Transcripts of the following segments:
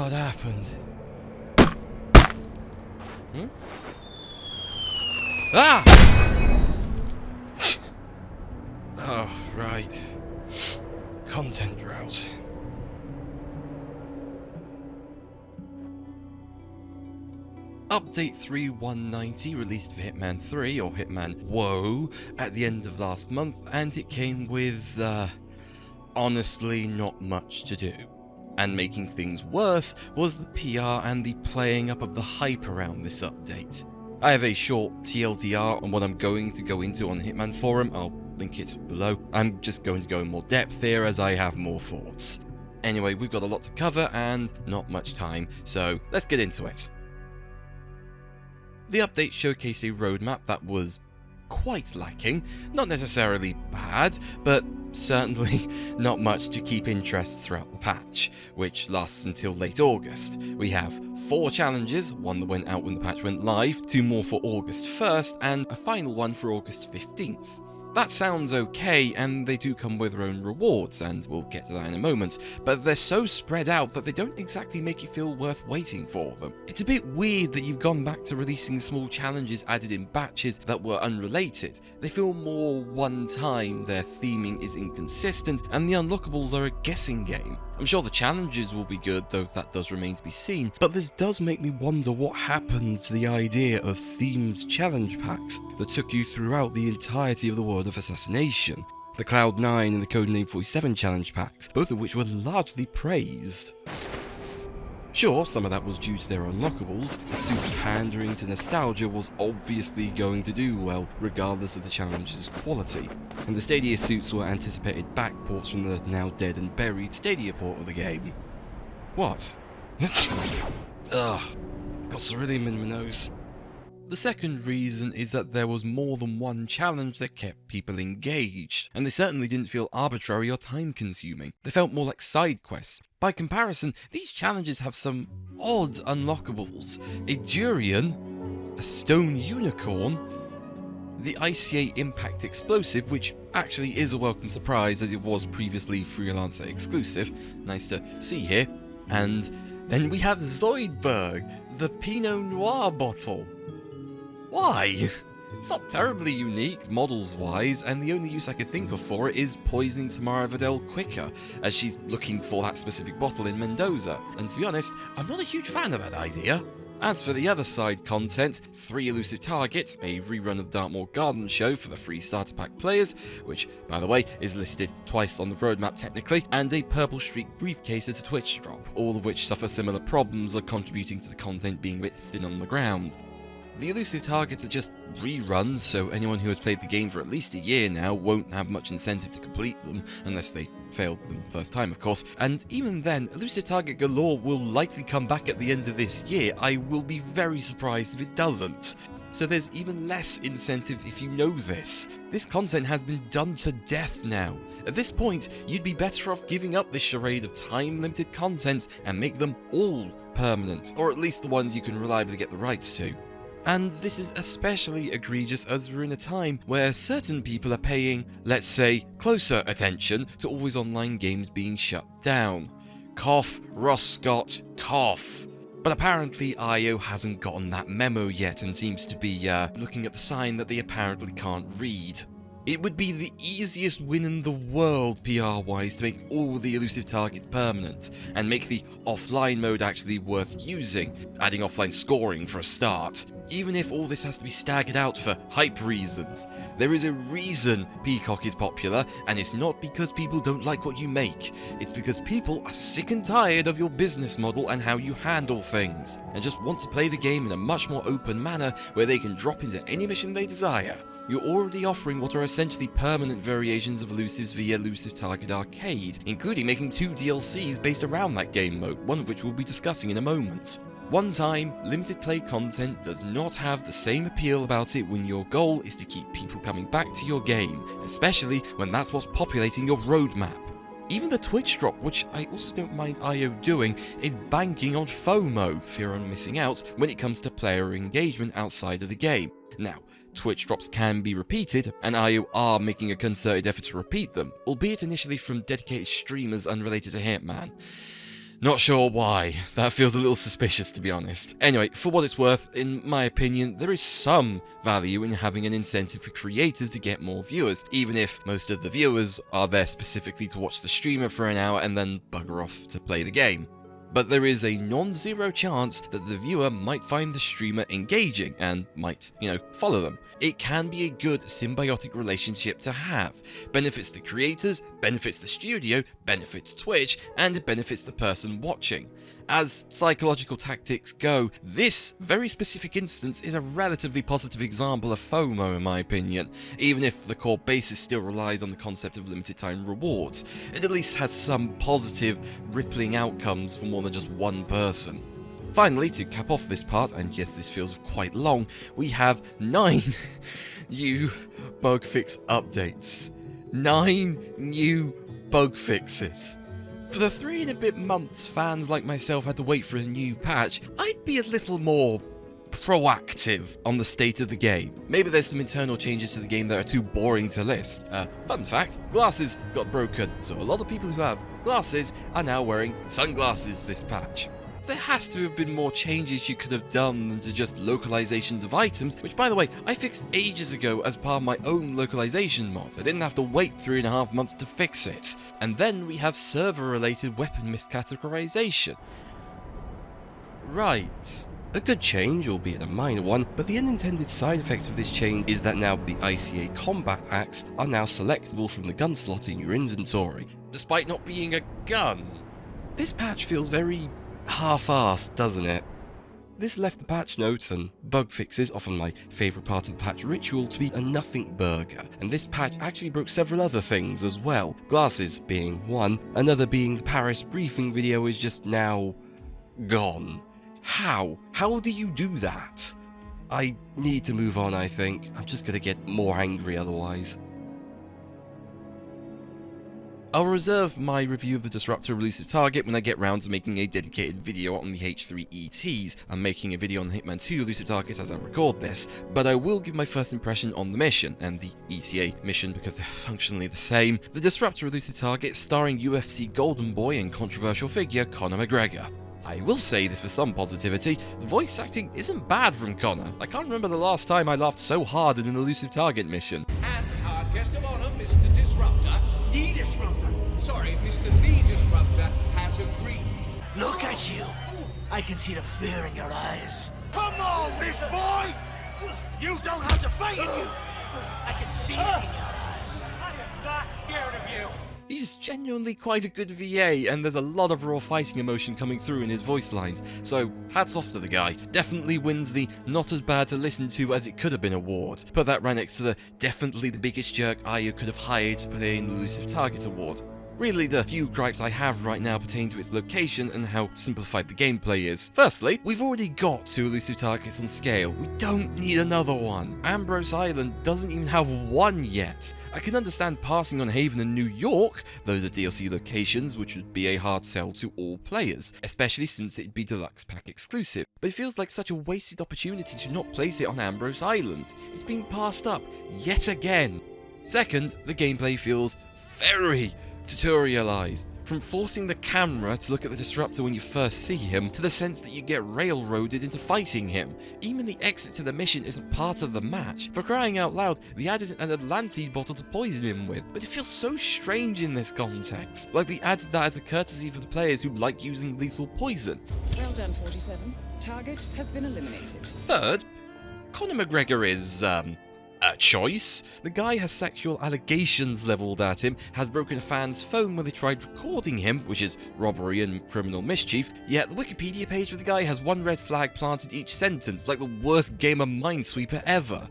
What happened? Ah! Oh, right. Content drought. Update 3.190 released for Hitman 3, or Hitman Whoa, at the end of last month, and it came with, honestly not much to do. And making things worse was the PR and the playing up of the hype around this update. I have a short TLDR on what I'm going to go into on the Hitman forum, I'll link it below. I'm just going to go in more depth here as I have more thoughts. Anyway, we've got a lot to cover and not much time, so let's get into it. The update showcased a roadmap that was quite lacking, not necessarily bad, but certainly not much to keep interest throughout the patch, which lasts until late August. We have 4 challenges, one that went out when the patch went live, 2 more for August 1st, and a final one for August 15th. That sounds okay, and they do come with their own rewards, and we'll get to that in a moment, but they're so spread out that they don't exactly make it feel worth waiting for them. It's a bit weird that you've gone back to releasing small challenges added in batches that were unrelated. They feel more one-time, their theming is inconsistent, and the unlockables are a guessing game. I'm sure the challenges will be good, though that does remain to be seen, but this does make me wonder what happened to the idea of themed challenge packs that took you throughout the entirety of the world of assassination. The Cloud9 and the Codename 47 challenge packs, both of which were largely praised. Sure, some of that was due to their unlockables, the super pandering to nostalgia was obviously going to do well, regardless of the challenge's quality, and the Stadia suits were anticipated backports from the now dead and buried Stadia port of the game. What? Ugh, got ceruleum in my nose. The second reason is that there was more than one challenge that kept people engaged, and they certainly didn't feel arbitrary or time-consuming. They felt more like side quests. By comparison, these challenges have some odd unlockables. A durian, a stone unicorn, the ICA impact explosive, which actually is a welcome surprise as it was previously freelancer exclusive, nice to see here, and then we have Zoidberg, the Pinot Noir bottle. Why? It's not terribly unique, models-wise, and the only use I could think of for it is poisoning Tamara Vidal quicker, as she's looking for that specific bottle in Mendoza, and to be honest, I'm not a huge fan of that idea. As for the other side content, 3 elusive targets, a rerun of the Dartmoor Garden show for the free starter pack players, which, by the way, is listed twice on the roadmap technically, and a Purple Streak briefcase as a Twitch drop, all of which suffer similar problems of contributing to the content being a bit thin on the ground. The elusive targets are just reruns, so anyone who has played the game for at least a year now won't have much incentive to complete them, unless they failed them first time of course, and even then, elusive target galore will likely come back at the end of this year. I will be very surprised if it doesn't. So there's even less incentive if you know this. This content has been done to death now. At this point, you'd be better off giving up this charade of time-limited content and make them all permanent, or at least the ones you can reliably get the rights to. And this is especially egregious as we're in a time where certain people are paying, let's say, closer attention to always online games being shut down. Cough, Ross Scott, cough. But apparently IO hasn't gotten that memo yet and seems to be looking at the sign that they apparently can't read. It would be the easiest win in the world PR-wise to make all the elusive targets permanent, and make the offline mode actually worth using, adding offline scoring for a start. Even if all this has to be staggered out for hype reasons, there is a reason Peacock is popular, and it's not because people don't like what you make. It's because people are sick and tired of your business model and how you handle things, and just want to play the game in a much more open manner where they can drop into any mission they desire. You're already offering what are essentially permanent variations of elusives via Elusive Target Arcade, including making 2 DLCs based around that game mode, one of which we'll be discussing in a moment. One-time, limited play content does not have the same appeal about it when your goal is to keep people coming back to your game, especially when that's what's populating your roadmap. Even the Twitch drop, which I also don't mind IO doing, is banking on FOMO, fear on missing out, when it comes to player engagement outside of the game. Now, Twitch drops can be repeated, and IO are making a concerted effort to repeat them, albeit initially from dedicated streamers unrelated to Hitman. Not sure why. That feels a little suspicious, to be honest. Anyway, for what it's worth, in my opinion, there is some value in having an incentive for creators to get more viewers, even if most of the viewers are there specifically to watch the streamer for an hour and then bugger off to play the game. But there is a non-zero chance that the viewer might find the streamer engaging and might, follow them. It can be a good symbiotic relationship to have. Benefits the creators, benefits the studio, benefits Twitch, and it benefits the person watching. As psychological tactics go, this very specific instance is a relatively positive example of FOMO in my opinion. Even if the core basis still relies on the concept of limited time rewards, it at least has some positive, rippling outcomes for more than just one person. Finally, to cap off this part, and yes, this feels quite long, we have 9 new bug fix updates. 9 new bug fixes. For the 3 and a bit months fans like myself had to wait for a new patch, I'd be a little more proactive on the state of the game. Maybe there's some internal changes to the game that are too boring to list. Fun fact, glasses got broken, so a lot of people who have glasses are now wearing sunglasses this patch. There has to have been more changes you could have done than to just localizations of items, which by the way, I fixed ages ago as part of my own localization mod. I didn't have to wait 3.5 months to fix it. And then we have server-related weapon miscategorization. Right. A good change, albeit a minor one, but the unintended side effect of this change is that now the ICA combat axe are now selectable from the gun slot in your inventory, despite not being a gun. This patch feels very half-assed, doesn't it? This left the patch notes and bug fixes, often my favourite part of the patch ritual, to be a nothing burger, and this patch actually broke several other things as well, glasses being one, another being the Paris briefing video is just now gone. How? How do you do that? I need to move on, I think. I'm just gonna get more angry otherwise. I'll reserve my review of the Disruptor elusive target when I get round to making a dedicated video on the H3 ETs. I'm making a video on the Hitman 2 elusive targets as I record this, but I will give my first impression on the mission, and the ETA mission because they're functionally the same. The Disruptor elusive target starring UFC Golden Boy and controversial figure Conor McGregor. I will say this for some positivity, the voice acting isn't bad from Conor. I can't remember the last time I laughed so hard in an elusive target mission. And our guest of honor, Mr. Disruptor. The Disruptor. Sorry, Mr. The Disruptor has agreed. Look at you. I can see the fear in your eyes. Come on, Miss Boy! You don't have the fight in you. I can see it in your eyes. I am not scared of you. He's genuinely quite a good VA, and there's a lot of raw fighting emotion coming through in his voice lines, so hats off to the guy. Definitely wins the not as bad to listen to as it could have been award. Put that right next to the definitely the biggest jerk I could have hired to play in the elusive target award. Really, the few gripes I have right now pertain to its location and how simplified the gameplay is. Firstly, we've already got 2 elusive targets on scale. We don't need another one. Ambrose Island doesn't even have one yet. I can understand passing on Haven and New York, those are DLC locations which would be a hard sell to all players, especially since it'd be deluxe pack exclusive. But it feels like such a wasted opportunity to not place it on Ambrose Island. It's being passed up yet again. Second, the gameplay feels very tutorialized. From forcing the camera to look at the Disruptor when you first see him, to the sense that you get railroaded into fighting him. Even the exit to the mission isn't part of the match. For crying out loud, they added an Atlantide bottle to poison him with, but it feels so strange in this context. Like they added that as a courtesy for the players who like using lethal poison. Well done, 47. Target has been eliminated. Third, Conor McGregor is, a choice. The guy has sexual allegations levelled at him, has broken a fan's phone when they tried recording him, which is robbery and criminal mischief, yet the Wikipedia page for the guy has 1 red flag planted each sentence, like the worst game of Minesweeper ever.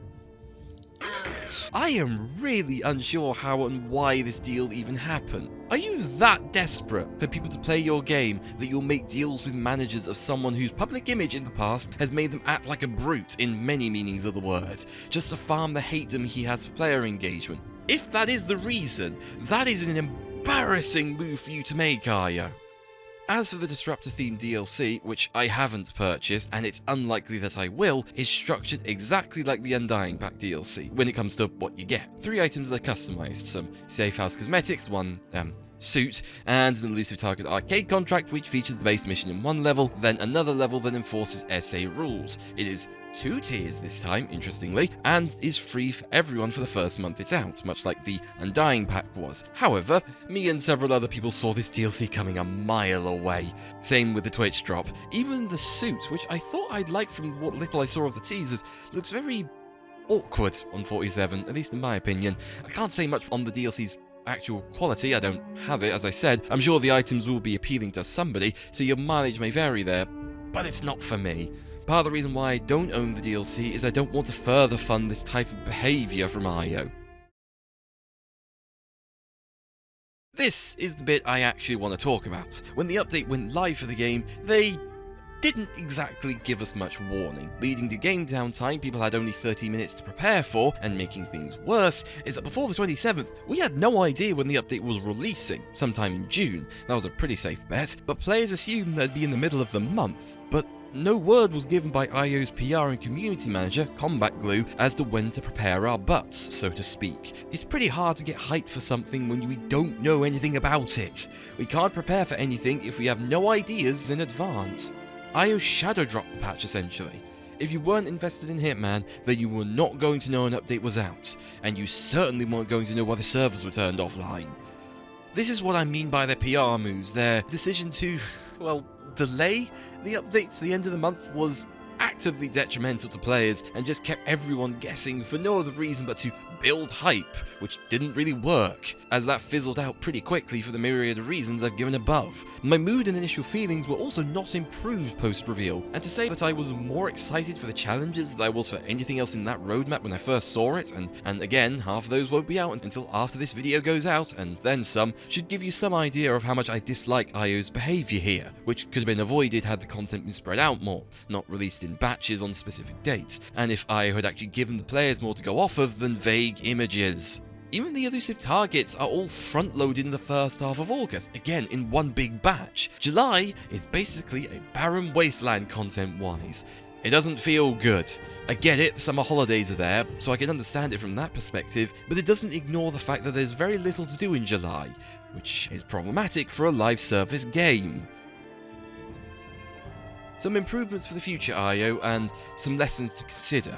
I am really unsure how and why this deal even happened. Are you that desperate for people to play your game that you'll make deals with managers of someone whose public image in the past has made them act like a brute in many meanings of the word, just to farm the hatedom he has for player engagement? If that is the reason, that is an embarrassing move for you to make, Aya. As for the Disruptor themed DLC, which I haven't purchased, and it's unlikely that I will, is structured exactly like the Undying Pack DLC, when it comes to what you get. 3 items that are customized, some safe house cosmetics, 1 suit, and an elusive target arcade contract which features the base mission in one level, then another level that enforces SA rules. It is 2 tiers this time, interestingly, and is free for everyone for the first month it's out, much like the Undying pack was. However, me and several other people saw this DLC coming a mile away. Same with the Twitch drop. Even the suit, which I thought I'd like from what little I saw of the teasers, looks very awkward on 47, at least in my opinion. I can't say much on the DLC's actual quality, I don't have it, as I said. I'm sure the items will be appealing to somebody, so your mileage may vary there, but it's not for me. Part of the reason why I don't own the DLC is I don't want to further fund this type of behaviour from IO. This is the bit I actually want to talk about. When the update went live for the game, they didn't exactly give us much warning, leading to game downtime people had only 30 minutes to prepare for, and making things worse is that before the 27th, we had no idea when the update was releasing, sometime in June. That was a pretty safe bet, but players assumed that'd be in the middle of the month, but no word was given by IO's PR and community manager, Combat Glue, as to when to prepare our butts, so to speak. It's pretty hard to get hyped for something when we don't know anything about it. We can't prepare for anything if we have no ideas in advance. IO shadow dropped the patch essentially. If you weren't invested in Hitman, then you were not going to know an update was out, and you certainly weren't going to know why the servers were turned offline. This is what I mean by their PR moves. Their decision to, well, delay the update to the end of the month was actively detrimental to players and just kept everyone guessing for no other reason but to build hype, which didn't really work, as that fizzled out pretty quickly for the myriad of reasons I've given above. My mood and initial feelings were also not improved post-reveal, and to say that I was more excited for the challenges than I was for anything else in that roadmap when I first saw it, and again, half of those won't be out until after this video goes out, and then some, should give you some idea of how much I dislike IO's behaviour here, which could have been avoided had the content been spread out more, not released in batches on specific dates, and if IO had actually given the players more to go off of than vague images. Even the elusive targets are all front-loaded in the first half of August, again in one big batch. July is basically a barren wasteland content-wise. It doesn't feel good. I get it, the summer holidays are there, so I can understand it from that perspective, but it doesn't ignore the fact that there's very little to do in July, which is problematic for a live service game. Some improvements for the future IO, and some lessons to consider.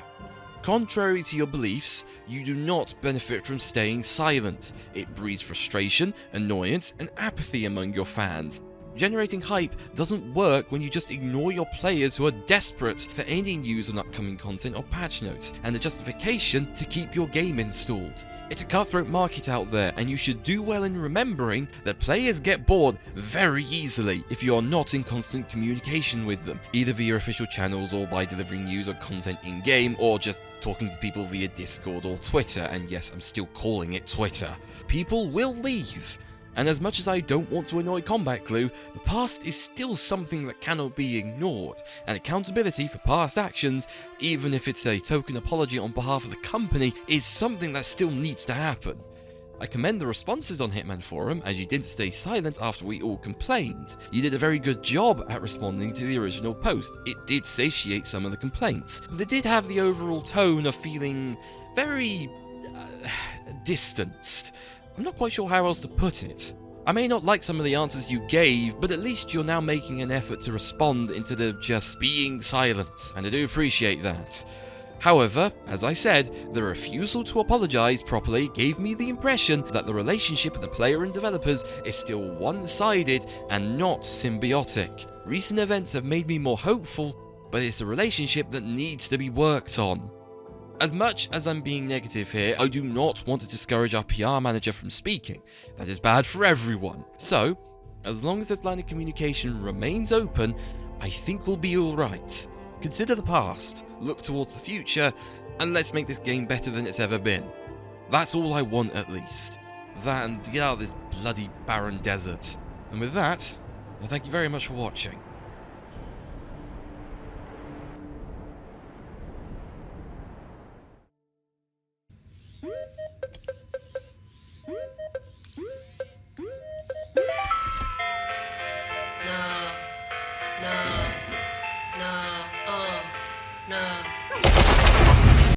Contrary to your beliefs, you do not benefit from staying silent. It breeds frustration, annoyance, and apathy among your fans. Generating hype doesn't work when you just ignore your players who are desperate for any news on upcoming content or patch notes, and a justification to keep your game installed. It's a cutthroat market out there, and you should do well in remembering that players get bored very easily if you are not in constant communication with them, either via official channels or by delivering news or content in-game, or just talking to people via Discord or Twitter, and yes, I'm still calling it Twitter. People will leave. And as much as I don't want to annoy Combat Glue, the past is still something that cannot be ignored, and accountability for past actions, even if it's a token apology on behalf of the company, is something that still needs to happen. I commend the responses on Hitman Forum, as you didn't stay silent after we all complained. You did a very good job at responding to the original post. It did satiate some of the complaints, but it did have the overall tone of feeling very distanced. I'm not quite sure how else to put it. I may not like some of the answers you gave, but at least you're now making an effort to respond instead of just being silent, and I do appreciate that. However, as I said, the refusal to apologise properly gave me the impression that the relationship with the player and developers is still one-sided and not symbiotic. Recent events have made me more hopeful, but it's a relationship that needs to be worked on. As much as I'm being negative here, I do not want to discourage our PR manager from speaking. That is bad for everyone. So, as long as this line of communication remains open, I think we'll be alright. Consider the past, look towards the future, and let's make this game better than it's ever been. That's all I want at least. That and to get out of this bloody barren desert. And with that, I thank you very much for watching.